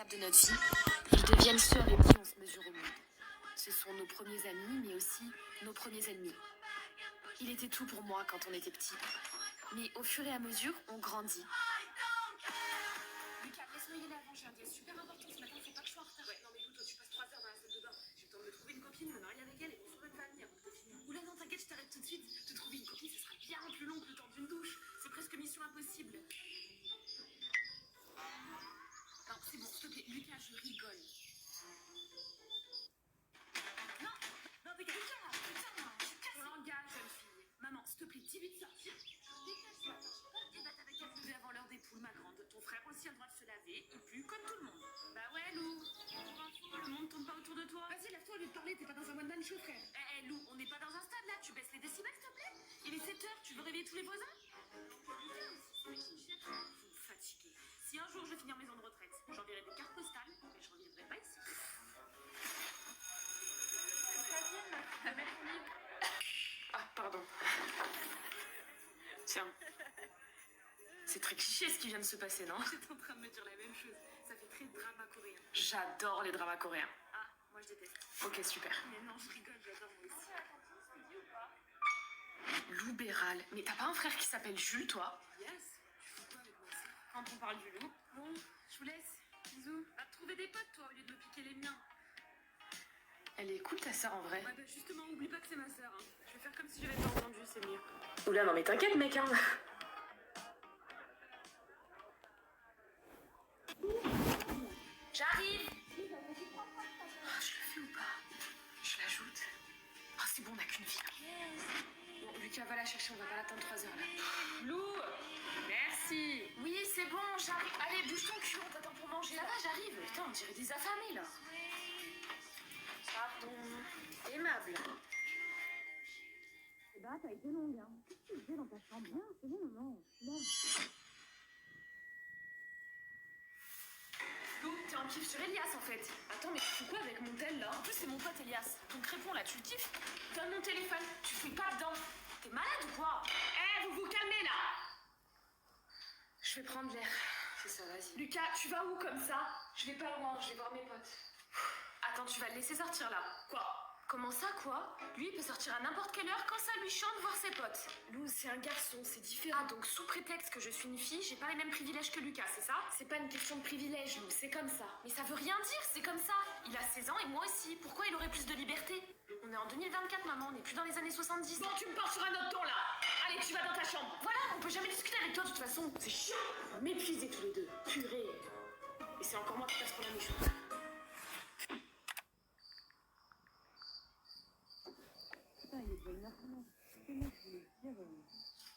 étapes de notre vie, ils deviennent ceux avec qui on se mesure au monde. Ce sont nos premiers amis, mais aussi nos premiers ennemis. Il était tout pour moi quand on était petit. Mais au fur et à mesure, on grandit. Lucas, laisse-moi y aller avant, j'ai un deal super important ce matin, faut pas que je sois en retard. Ouais, non mais écoute, tu passes 3 heures dans la salle de bain. J'ai le temps de me trouver une copine, me marier avec elle et construire une famille avant que t'aies fini. Oula, non, t'inquiète, je t'arrête tout de suite. Te trouver une copine, ce sera bien plus long que le temps d'une douche. C'est presque mission impossible. Non, c'est bon, s'il te plaît, Lucas, je rigole. Non, non, dégage. Lucas, putain, je suis cassée. Langage, jeune fille. Maman, s'il te plaît, dis-lui de sortir. Dégage-toi, attends, je sais pas, t'avais qu'à te lever avant l'heure des poules, ma grande. Ton frère aussi a le droit de se laver, il pue comme tout le monde. Bah ouais, Lou. Pour info, le monde tourne pas autour de toi. Vas-y, lève-toi au lieu de parler, t'es pas dans un one-man show, frère. Eh, Lou, on n'est pas dans un stade là, tu baisses les décibels, s'il te plaît. Il est 7 heures, tu veux réveiller tous les voisins? Vous me fatiguez. Si un jour je finis en maison de retraite, j'enverrai des cartes postales, mais je reviendrai pas ici. Ah, pardon. Tiens. C'est très cliché ce qui vient de se passer, non? J'étais en train de me dire la même chose. Ça fait très drama coréen. J'adore les dramas coréens. Ah, moi je déteste. Ok, super. Mais non, je rigole, j'adore moi aussi. Lou Béral. Mais t'as pas un frère qui s'appelle Jules, toi? Yes, tu fous quoi avec moi ça? Quand on parle du loup. Bon, je vous laisse. Bisous. Va te trouver des potes, toi, au lieu de me piquer les miens. Elle est cool, ta sœur, en vrai. Ouais, bah justement, oublie pas que c'est ma sœur. Hein. Je vais faire comme si j'avais pas entendu, c'est mieux. Oula, non mais t'inquiète, mec, hein. J'arrive. Ah, je le fais ou pas? Je l'ajoute. Ah, c'est bon, on n'a qu'une vie. Bon, Lucas, va la chercher, on va pas l'attendre 3 heures, là. Lou, merci. Oui, c'est bon, j'arrive. Allez, bouge ton cul, on t'attend pour manger. Ça va, j'arrive. Putain, on dirait des affamés, là. Pardon. Aimable. Eh bah, t'as été longue, hein. Qu'est-ce que tu faisais dans ta chambre? Bien, c'est bon, non. Lou, t'es en kiff sur Elias, en fait. Attends, mais tu fous quoi avec mon tel, là? En plus, c'est mon pote Elias. Ton crépon, là, tu le kiffes? Donne mon téléphone. Tu fouilles pas dedans. T'es malade ou quoi? Eh, vous vous calmez, là. Je vais prendre l'air. C'est ça, vas-y. Lucas, tu vas où comme ça? Je vais pas loin, je vais voir mes potes. Attends, tu vas le laisser sortir là. Quoi? Comment ça, quoi? Lui, il peut sortir à n'importe quelle heure quand ça lui chante voir ses potes. Lou, c'est un garçon, c'est différent. Ah, donc sous prétexte que je suis une fille, j'ai pas les mêmes privilèges que Lucas, c'est ça? C'est pas une question de privilège, Lou, c'est comme ça. Mais ça veut rien dire, c'est comme ça. Il a 16 ans et moi aussi. Pourquoi il aurait plus de liberté? On est en 2024, maman, on n'est plus dans les années 70. Bon, tu me parles sur un autre ton, là. Allez, tu vas dans ta chambre. Voilà, on peut jamais discuter avec toi, de toute façon. C'est chiant. M'épuiser tous les deux. Purée. Et c'est encore moi qui passe pour la méchante. Putain, il est déjà 1h30. C'est moi qui voulais te dire.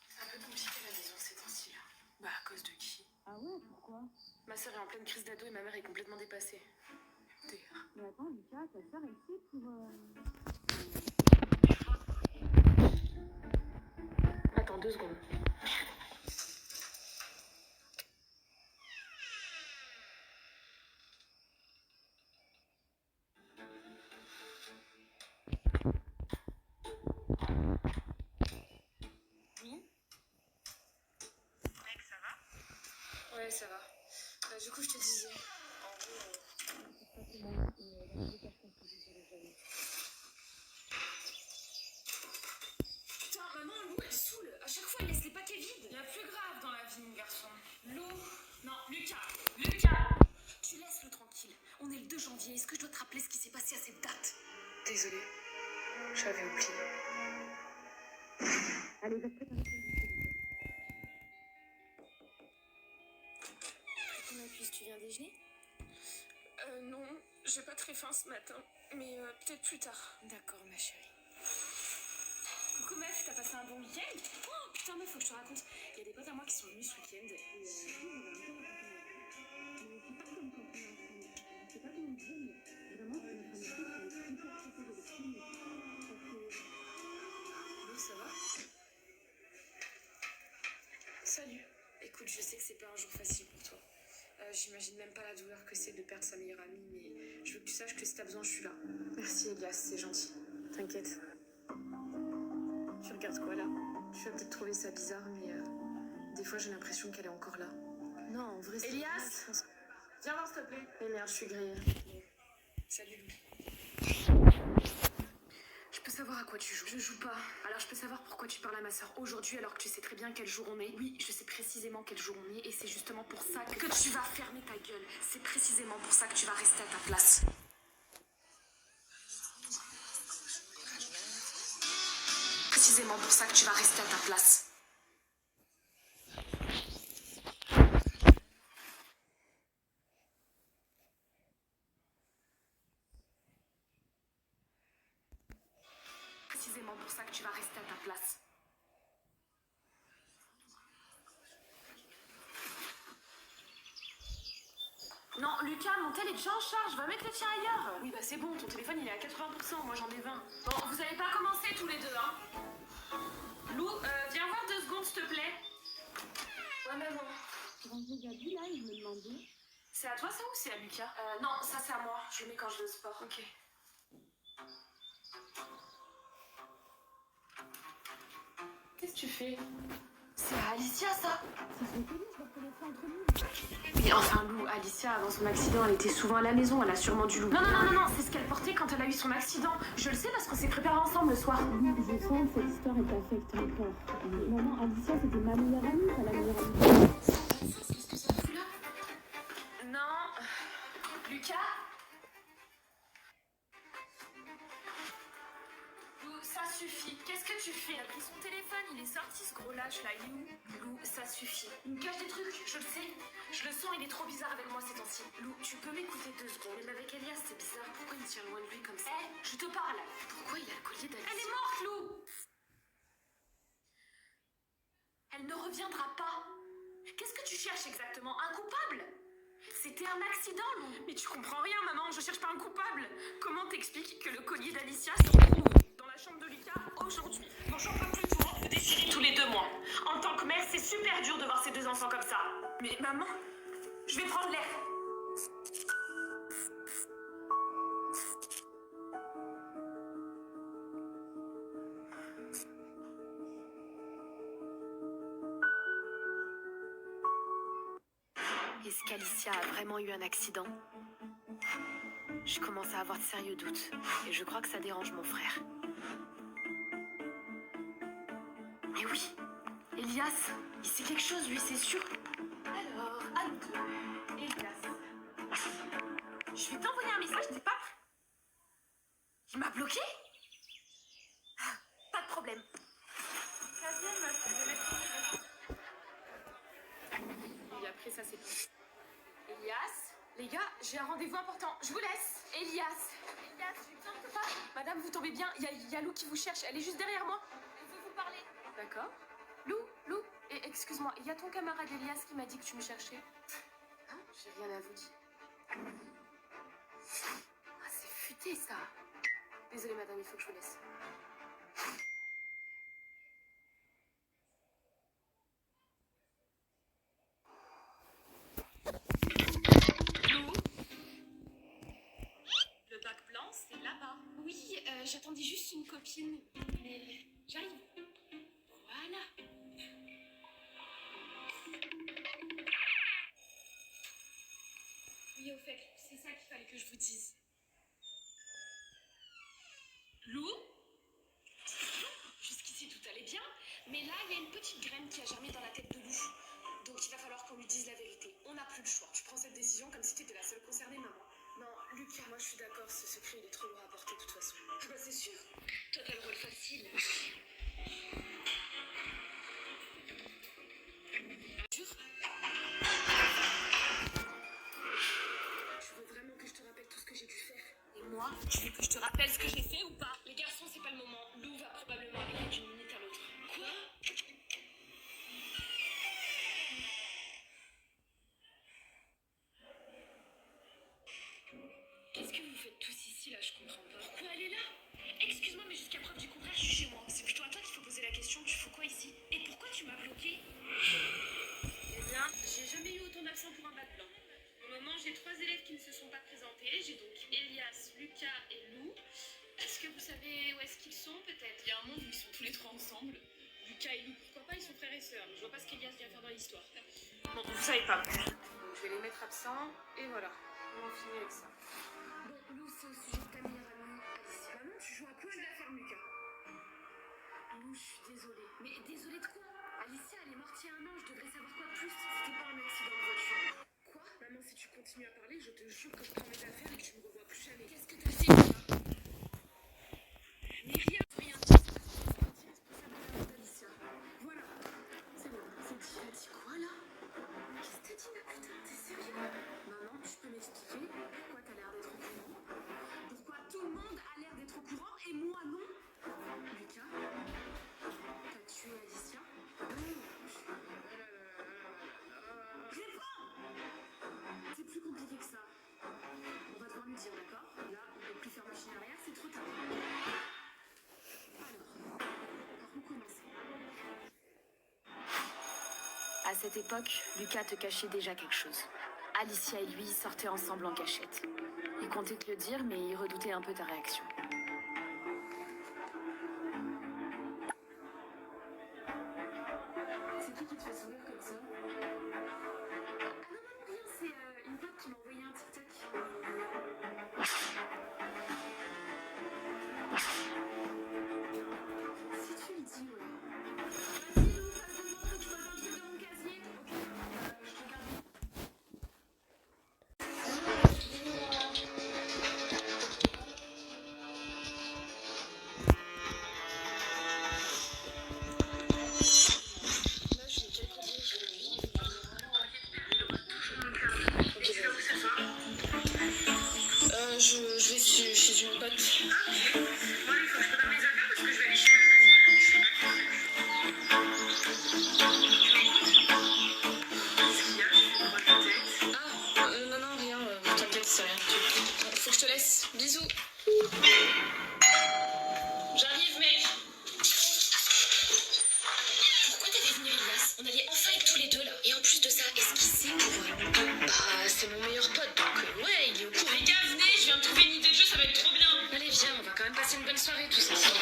C'est un peu compliqué la maison ces temps-ci, là. Bah, à cause de qui? Ah ouais, pourquoi? Ma sœur est en pleine crise d'ado et ma mère est complètement dépassée. Mais attends, Lucas, ta sœur est ici pour... Attends 2 secondes. Oui? Mec, ça va? Ouais, ça va. Bah, du coup, je te disais. En gros, putain, maman, Lou, elle saoule. À chaque fois, elle laisse les paquets vides. Il y a plus grave dans la vie, mon garçon. Lou. Non, Lucas. Lucas. Tu laisses Lou tranquille. On est le 2 janvier. Est-ce que je dois te rappeler ce qui s'est passé à cette date? Désolée. J'avais oublié. Allez, va te préparer. Ton appui, tu viens déjeuner? Non, j'ai pas très faim ce matin. Mais peut-être plus tard. D'accord, ma chérie. Coucou meuf, t'as passé un bon week-end? Oh putain meuf, faut que je te raconte. Il y a des potes à moi qui sont venus ce week-end. Lou, ça va? Salut. Écoute, je sais que c'est pas un jour facile pour toi. J'imagine même pas la douleur que c'est de perdre sa meilleure amie, mais je veux que tu saches que si t'as besoin, je suis là. Merci Elias, c'est gentil. T'inquiète. Tu regardes quoi là? Tu vas peut-être trouver ça bizarre, mais des fois j'ai l'impression qu'elle est encore là. Non, en vrai, c'est... Elias! Viens voir, s'il te te plaît. Mais merde, je suis grillée. Salut Lou. Je peux savoir à quoi tu joues? Je joue pas. Alors je peux savoir pourquoi tu parles à ma soeur aujourd'hui alors que tu sais très bien quel jour on est? Oui, je sais précisément quel jour on est et c'est justement pour ça que tu vas fermer ta gueule. C'est précisément pour ça que tu vas rester à ta place. Précisément pour ça que tu vas rester à ta place. Précisément pour ça que tu vas rester à ta place. Non, Lucas, mon tel est déjà en charge. Va mettre le tien ailleurs. Oui, bah c'est bon, ton téléphone il est à 80%. Moi j'en ai 20. Bon, vous allez pas commencer tous les deux, hein. Lou, viens voir 2 secondes, s'il te plaît. Ouais, maman. Gabi, là, il me demandait. C'est à toi ça ou c'est à Lucas? Non, ça c'est à moi. Je le mets quand je vais au sport. Ok. Qu'est-ce que tu fais? C'est à Alicia ça? Oui, enfin Lou, Alicia avant son accident, elle était souvent à la maison, elle a sûrement dû l'oublier. Non, c'est ce qu'elle portait quand elle a eu son accident. Je le sais parce qu'on s'est préparé ensemble le soir. Oui, je sens que cette histoire est affecte mon corps. Maman, Alicia, c'était ma meilleure amie, pas la meilleure amie. Qu'est-ce que ça fout là? Non. Lucas? Lou, ça suffit. Qu'est-ce que tu fais? Il a pris son téléphone, il est sorti ce gros lâche là, il est où? Lou, ça suffit. Il me cache des trucs, je le sais. Je le sens, il est trop bizarre avec moi ces temps-ci. Lou, tu peux m'écouter 2 secondes. Même avec Elias, c'est bizarre. Pourquoi il me tient loin de lui comme ça? Je te parle. Pourquoi il a le collier d'Alicia? Elle est morte, Lou! Elle ne reviendra pas. Qu'est-ce que tu cherches exactement? Un coupable? C'était un accident, Lou. Mais tu comprends rien, maman. Je cherche pas un coupable. Comment t'expliques que le collier d'Alicia se retrouve dans la chambre de Lucas aujourd'hui? Bon, j'en peux plus tout. Vous décidez tous les 2 mois. En tant que mère, c'est super dur de voir ses 2 enfants comme ça. Mais maman, je vais prendre l'air. Est-ce qu'Alicia a vraiment eu un accident? Je commence à avoir de sérieux doutes. Et je crois que ça dérange mon frère. Mais oui, Elias, il sait quelque chose, lui, c'est sûr. Alors, à nous deux. Elias. Je vais t'envoyer un message, t'es pas prêt? Il m'a bloqué? Pas de problème. Et après ça, c'est tout. Elias, les gars, j'ai un rendez-vous important. Je vous laisse. Elias, j'ai besoin de pas. Madame, vous tombez bien. Il y a Lou qui vous cherche. Elle est juste derrière moi. Elle veut vous parler. D'accord. Lou, et excuse-moi, il y a ton camarade Elias qui m'a dit que tu me cherchais. Hein? J'ai rien à vous dire. Ah, c'est futé ça. Désolée madame, il faut que je vous laisse. Lou? Le bac blanc, c'est là-bas. Oui, j'attendais juste une copine. Mais j'arrive. Voilà. Oui, au fait, c'est ça qu'il fallait que je vous dise. Lou? Jusqu'ici, tout allait bien. Mais là, il y a une petite graine qui a germé dans la tête de Lou. Donc, il va falloir qu'on lui dise la vérité. On n'a plus le choix. Tu prends cette décision comme si tu étais la seule concernée, maman. Non, Lucas, moi, je suis d'accord. Ce secret, il est trop lourd à porter, de toute façon. Ah bah, c'est sûr. Toi, t'as le rôle facile. Jure. Tu veux vraiment que je te rappelle tout ce que j'ai dû faire? Et moi, tu veux que je te rappelle ce que j'ai fait ou pas? Les garçons, c'est pas le moment. Lou va probablement arriver d'une minute à l'autre. Quoi? Qu'est-ce que vous faites tous ici, là? Je comprends pas. Pourquoi elle est là? Excuse-moi, mais jusqu'à preuve du contraire, je suis chez moi. C'est plutôt à toi qu'il faut poser la question. Tu fais quoi ici? Et pourquoi tu m'as bloqué? Eh bien, j'ai jamais eu autant d'absents pour un bac blanc. Au moment, j'ai 3 élèves qui ne se sont pas présentés. J'ai donc Elias, Lucas et Lou. Est-ce que vous savez où est-ce qu'ils sont, peut-être? Il y a un monde où ils sont tous les 3 ensemble. Lucas et Lou, pourquoi pas? Ils sont frères et sœurs. Je vois pas ce qu'Elias vient faire dans l'histoire. Bon, vous savez pas. Donc, je vais les mettre absents, et voilà. On en finit avec ça. Bon, Lou, c'est au sujet de ta meilleure amie, Alicia. Maman, tu joues à quoi? Je la ferme, Lucas. Lou, je suis désolée. Mais désolée de quoi? Alicia, elle est morte il y a un an, je devrais savoir quoi de plus. C'était pas un accident de voiture. Quoi? Maman, si tu continues à parler, je te jure que je prends mes affaires et que tu me revois plus jamais. Qu'est-ce que t'as fait, Lucas? Mais rien. Rien. Irresponsable de la mort d'Alicia. Voilà. C'est bon, c'est dit. T'as dit quoi, là? Qu'est-ce que t'as dit, là? Putain, t'es sérieux? Maman, tu peux m'expliquer pourquoi t'as l'air d'être au courant? Pourquoi tout le monde a l'air d'être au courant et moi non? Lucas, t'as tué Alicia? Réponds! C'est plus compliqué que ça. On va devoir lui dire, d'accord? Là, on peut plus faire machine arrière, c'est trop tard. Alors, par où commencer? À cette époque, Lucas te cachait déjà quelque chose. Alicia et lui sortaient ensemble en cachette. Il comptait te le dire, mais il redoutait un peu ta réaction. C'est qui te fait sourire comme ça? Ah non, rien, c'est une pote qui m'a envoyé un TikTok. Si tu le dis, ouais. Vas-y, Lou, passe-le-moi, faut que je pose un truc dans mon casier. Ok, je te garde. Là, je vais quelque chose aujourd'hui. Je vais chez une pote. Moi, il faut que je prépare mes affaires parce que je vais aller chez Ah, non, non, rien, t'inquiète, c'est rien. Faut que je te laisse. Bisous. J'arrive, mec. Pourquoi t'as fait venir Elias? On allait enfin être tous les deux là. Et en plus de ça, est-ce qu'il sait pour Bah, c'est mon meilleur pote, donc ouais, il est au courant. Les gars, venez, je viens de trouver une idée de jeu, ça va être trop bien. Allez, viens, on va quand même passer une bonne soirée tous ensemble.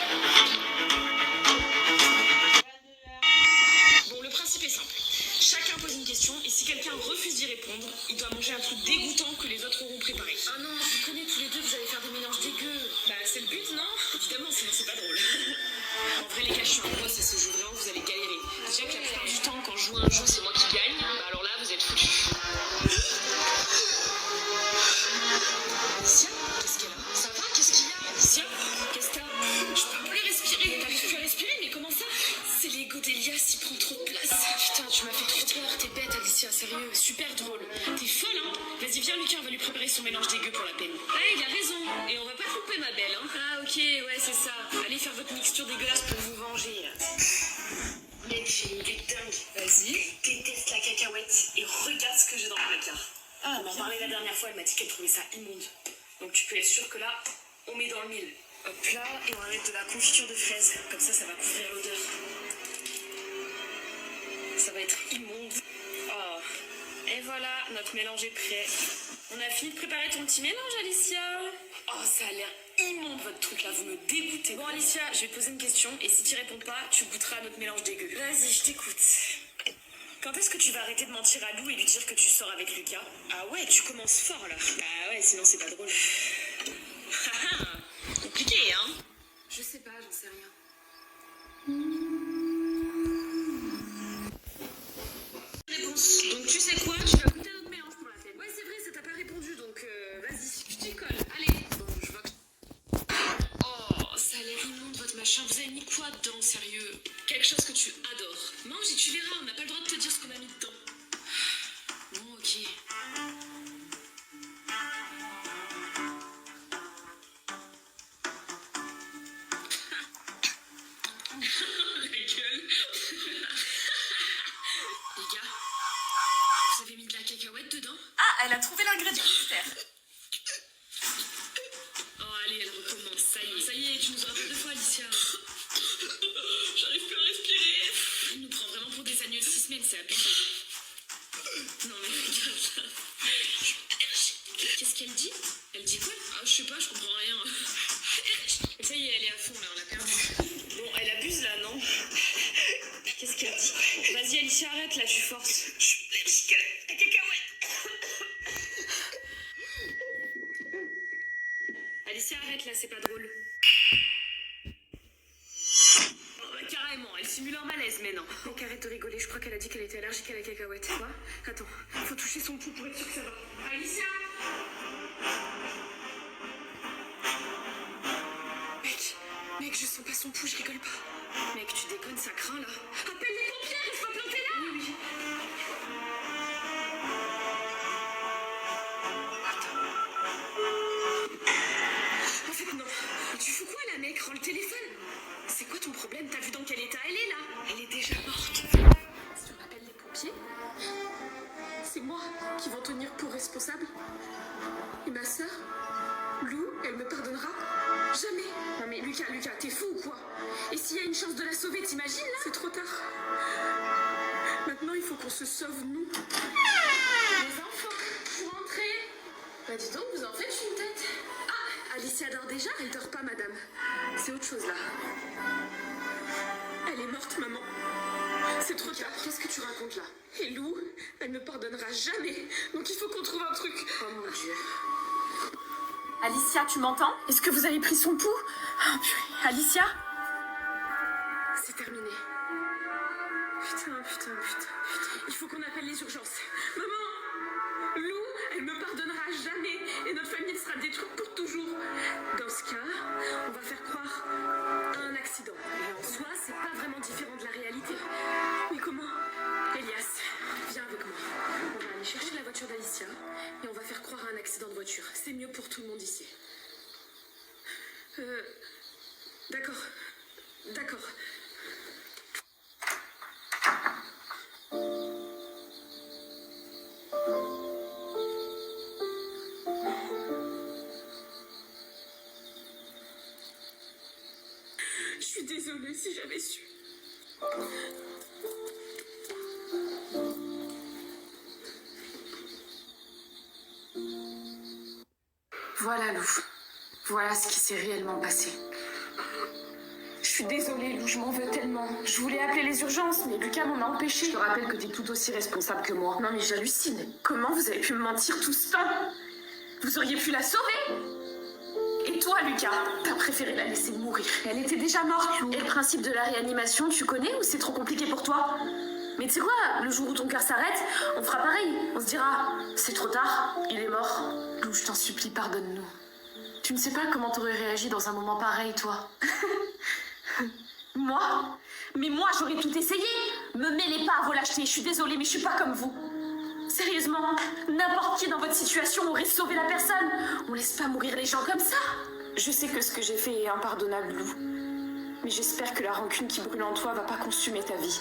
Bon, le principe est simple. Chacun pose une question et si quelqu'un refuse d'y répondre, il doit manger un truc dégoûtant que les autres auront préparé. Ah non, je vous connais tous les deux, vous allez faire des mélanges dégueux. Bah, c'est le but, non? Évidemment, sinon c'est pas drôle. En vrai, les gars, je suis un boss, ça se joue vraiment, vous allez galérer. Déjà que la plupart du temps, quand je joue à un jeu, c'est moi qui gagne, bah alors là, vous êtes foutus. Alicia, qu'est-ce qu'elle a? Ça va? Qu'est-ce qu'il y a? Alicia, qu'est-ce que t'as? Je peux plus respirer. T'arrives plus à respirer, mais comment ça? C'est l'ego d'Elias, il prend trop de place. Putain, tu m'as fait trop peur, t'es bête, Alicia, sérieux, super drôle. T'es folle, hein? Vas-y, viens, Lucas, on va lui préparer son mélange dégueu pour la peine. Ah, il a raison, et on va pas te louper, ma belle, hein? Ah, ok, ouais, c'est ça. Allez faire votre mixture dégueulasse pour vous venger. Mec, j'ai une idée dingue. Vas-y. Je déteste la cacahuète et regarde ce que j'ai dans le placard. Ah, On m'en parlait la dernière fois, elle m'a dit qu'elle trouvait ça immonde. Donc tu peux être sûr que là, on met dans le mille. Hop là, et on va mettre de la confiture de fraises. Comme ça va couvrir l'odeur. Ça va être immonde. Oh. Et voilà, notre mélange est prêt. On a fini de préparer ton petit mélange, Alicia. Oh, ça a l'air immonde votre truc là, vous me dégoûtez. Bon, Alicia, je vais te poser une question et si tu réponds pas, tu goûteras notre mélange dégueu. Vas-y, je t'écoute. Quand est-ce que tu vas arrêter de mentir à Lou et lui dire que tu sors avec Lucas? Ah ouais, tu commences fort là. Bah ouais, sinon c'est pas drôle. Compliqué, hein? Je sais pas, j'en sais rien. Réponse. Donc tu sais quoi? Tu vas goûter notre mélange pour la peine. Ouais, c'est vrai, ça t'a pas répondu, donc vas-y, je t'y colle. Allez. Bon, je vois que... Oh, ça a l'air immonde votre machin. Vous avez mis quoi dedans, sérieux? Quelque chose que tu adores. Mange et tu verras, on n'a pas le droit de te dire ce qu'on a mis dedans. Bon, ok. La gueule. Les gars, vous avez mis de la cacahuète dedans? Ah, elle a trouvé l'ingrédient mystère. Oh, allez, elle recommence. Ça y est, tu nous auras fait deux fois, Alicia. J'arrive plus à respirer. Elle nous prend vraiment pour des agneaux de 6 semaines, c'est abusé. Non, mais regarde ça. Qu'est-ce qu'elle dit? Elle dit quoi? Ah, je sais pas, je comprends rien. Ça y est, elle est à fond là, on l'a perdue. Bon, elle abuse là, non? Qu'est-ce qu'elle dit? Vas-y, Alicia, arrête là, tu forces. Je suis allergique à la cacahuète. Alicia, arrête là, c'est pas drôle. Oh, bah, carrément, elle simule un malaise, mais non. Mec, arrête de rigoler, je crois qu'elle a dit qu'elle était allergique à la cacahuète. Quoi? Attends, faut toucher son pouls pour être sûr que ça va. Alicia! Mec, je sens pas son pouls, je rigole pas. Mec, tu déconnes, ça craint là. Appelle les pompiers, reste pas planté là. Oui. En fait, non. Mais tu fous quoi là, mec? Rends le téléphone. C'est quoi ton problème? T'as vu dans quel état elle est là? Elle est déjà morte. Si on appelle les pompiers, c'est moi qui vont tenir pour responsable. Et ma sœur, Lou, elle me pardonnera jamais. Non mais Lucas, t'es fou ou quoi? Et s'il y a une chance de la sauver, t'imagines là? C'est trop tard. Maintenant, il faut qu'on se sauve, nous. Les enfants, vous rentrez? Bah dis donc, vous en faites une tête. Ah, Alicia dort déjà? Elle dort pas, madame. C'est autre chose là. Elle est morte, maman. C'est trop tard. Qu'est-ce que tu racontes là? Et Lou, elle me pardonnera jamais. Donc il faut qu'on trouve un truc. Oh mon Dieu. Alicia, tu m'entends? Est-ce que vous avez pris son pouls? Oh, purée. Alicia? C'est terminé. Putain. Il faut qu'on appelle les urgences. Maman! Lou, elle me pardonnera jamais. Et notre famille sera détruite pour toujours. Dans ce cas, on va faire croire à un accident. Et en soi, c'est pas vraiment différent de la réalité. Mais comment? Elias, viens avec moi. On va aller chercher la voiture d'Alicia et on va faire croire à un accident de voiture. C'est mieux pour tout le monde ici. D'accord. Je suis désolée si j'avais su. Voilà, Lou. Voilà ce qui s'est réellement passé. Je suis désolée, Lou, je m'en veux tellement. Je voulais appeler les urgences, mais Lucas m'en a empêché. Je te rappelle que t'es tout aussi responsable que moi. Non mais j'hallucine. Comment vous avez pu me mentir tout ce temps? Vous auriez pu la sauver. Et toi, Lucas, t'as préféré la laisser mourir. Elle était déjà morte, Lou. Et le principe de la réanimation, tu connais ou c'est trop compliqué pour toi? Mais tu sais quoi, le jour où ton cœur s'arrête, on fera pareil. On se dira, c'est trop tard, il est mort. Lou, je t'en supplie, pardonne-nous. Tu ne sais pas comment t'aurais réagi dans un moment pareil, toi. Moi? Mais moi, j'aurais tout essayé. Me mêlez pas à vos lâchetés, je suis désolée, mais je suis pas comme vous. Sérieusement, n'importe qui dans votre situation aurait sauvé la personne. On laisse pas mourir les gens comme ça. Je sais que ce que j'ai fait est impardonnable, Lou. Mais j'espère que la rancune qui brûle en toi va pas consumer ta vie.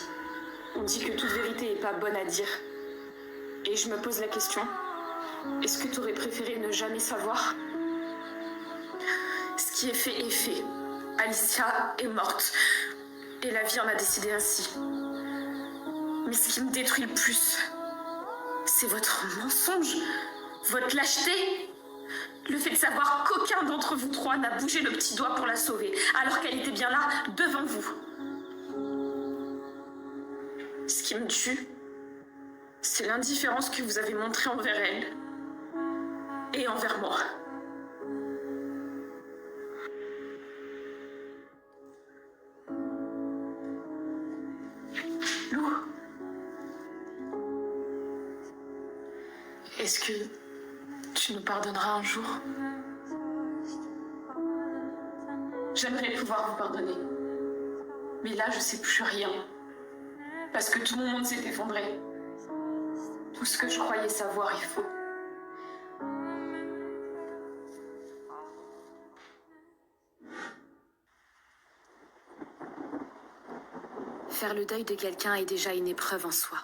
On dit que toute vérité est pas bonne à dire. Et je me pose la question, est-ce que t'aurais préféré ne jamais savoir? Ce qui est fait. Alicia est morte. Et la vie en a décidé ainsi. Mais ce qui me détruit le plus, c'est votre mensonge, votre lâcheté. Le fait de savoir qu'aucun d'entre vous trois n'a bougé le petit doigt pour la sauver, alors qu'elle était bien là, devant vous. Ce qui me tue, c'est l'indifférence que vous avez montrée envers elle et envers moi. Lou, est-ce que tu nous pardonneras un jour? J'aimerais pouvoir vous pardonner. Mais là, je sais plus rien. Parce que tout mon monde s'est effondré. Tout ce que je croyais savoir est faux. Faire le deuil de quelqu'un est déjà une épreuve en soi.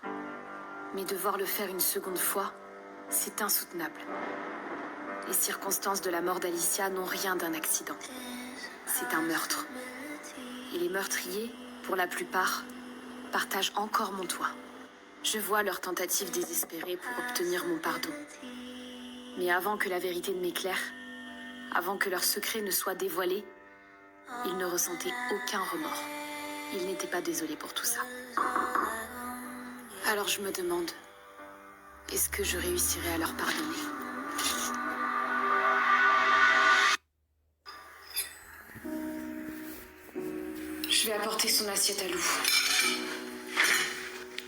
Mais devoir le faire une seconde fois, c'est insoutenable. Les circonstances de la mort d'Alicia n'ont rien d'un accident. C'est un meurtre. Et les meurtriers, pour la plupart, partagent encore mon toit. Je vois leurs tentatives désespérées pour obtenir mon pardon. Mais avant que la vérité ne m'éclaire, avant que leur secret ne soit dévoilé, ils ne ressentaient aucun remords. Ils n'étaient pas désolés pour tout ça. Alors je me demande, est-ce que je réussirai à leur pardonner ? Je vais apporter son assiette à Lou.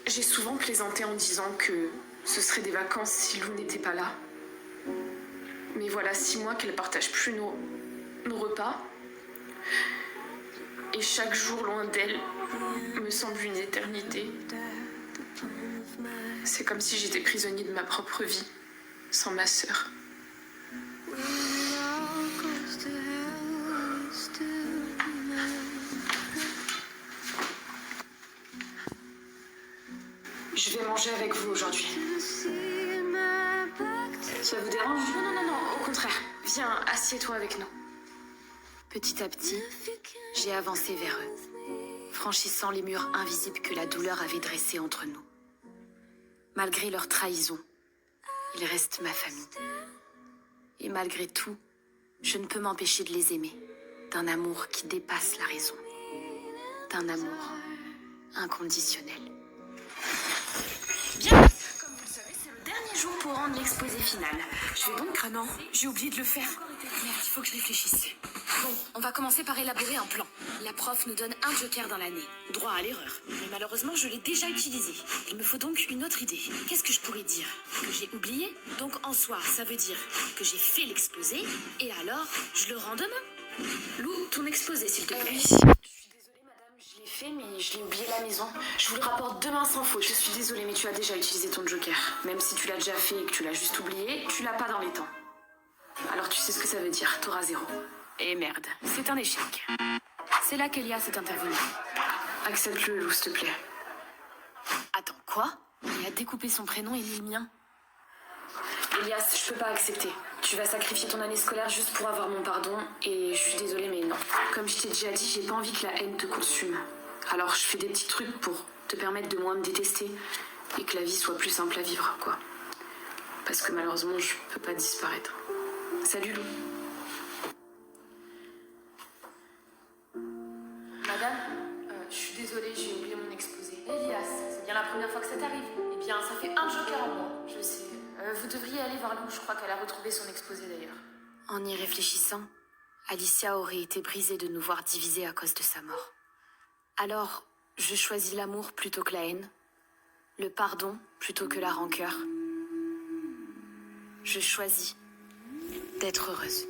J'ai souvent plaisanté en disant que ce serait des vacances si Lou n'était pas là. Mais voilà 6 mois qu'elle partage plus nos repas. Et chaque jour loin d'elle me semble une éternité. C'est comme si j'étais prisonnier de ma propre vie, sans ma sœur. Je vais manger avec vous aujourd'hui. Ça vous dérange? Non, au contraire. Viens, assieds-toi avec nous. Petit à petit, j'ai avancé vers eux, franchissant les murs invisibles que la douleur avait dressés entre nous. Malgré leur trahison, ils restent ma famille. Et malgré tout, je ne peux m'empêcher de les aimer, d'un amour qui dépasse la raison, d'un amour inconditionnel. Bien, comme vous le savez, c'est le dernier jour pour rendre l'exposé final. Je vais donc... Ah non, j'ai oublié de le faire. Merde, il faut que je réfléchisse. Bon, on va commencer par élaborer un plan. La prof nous donne un joker dans l'année. Droit à l'erreur. Mais malheureusement, je l'ai déjà utilisé. Il me faut donc une autre idée. Qu'est-ce que je pourrais dire? Que j'ai oublié? Donc en soi, ça veut dire que j'ai fait l'exposé, et alors, je le rends demain. Lou, ton exposé, s'il te plaît. Oui. Je suis désolée, madame, je l'ai fait, mais je l'ai oublié à la maison. Je vous le rapporte demain sans faute. Je suis désolée, mais tu as déjà utilisé ton joker. Même si tu l'as déjà fait et que tu l'as juste oublié, tu l'as pas dans les temps. Alors tu sais ce que ça veut dire, t'auras 0. Et merde, c'est un échec. C'est là qu'Elias est intervenu. Accepte-le, Lou, s'il te plaît. Attends, quoi? Il a découpé son prénom et mis le mien. Elias, je peux pas accepter. Tu vas sacrifier ton année scolaire juste pour avoir mon pardon, et je suis désolée, mais non. Comme je t'ai déjà dit, j'ai pas envie que la haine te consume. Alors je fais des petits trucs pour te permettre de moins me détester, et que la vie soit plus simple à vivre, quoi. Parce que malheureusement, je peux pas disparaître. Salut, Lou. Madame, je suis désolée, j'ai oublié mon exposé. Elias, c'est bien la première fois que ça t'arrive. Eh bien, ça fait un joker en moins, je sais. Vous devriez aller voir Lou, je crois qu'elle a retrouvé son exposé d'ailleurs. En y réfléchissant, Alicia aurait été brisée de nous voir divisés à cause de sa mort. Alors, je choisis l'amour plutôt que la haine, le pardon plutôt que la rancœur. Je choisis d'être heureuse.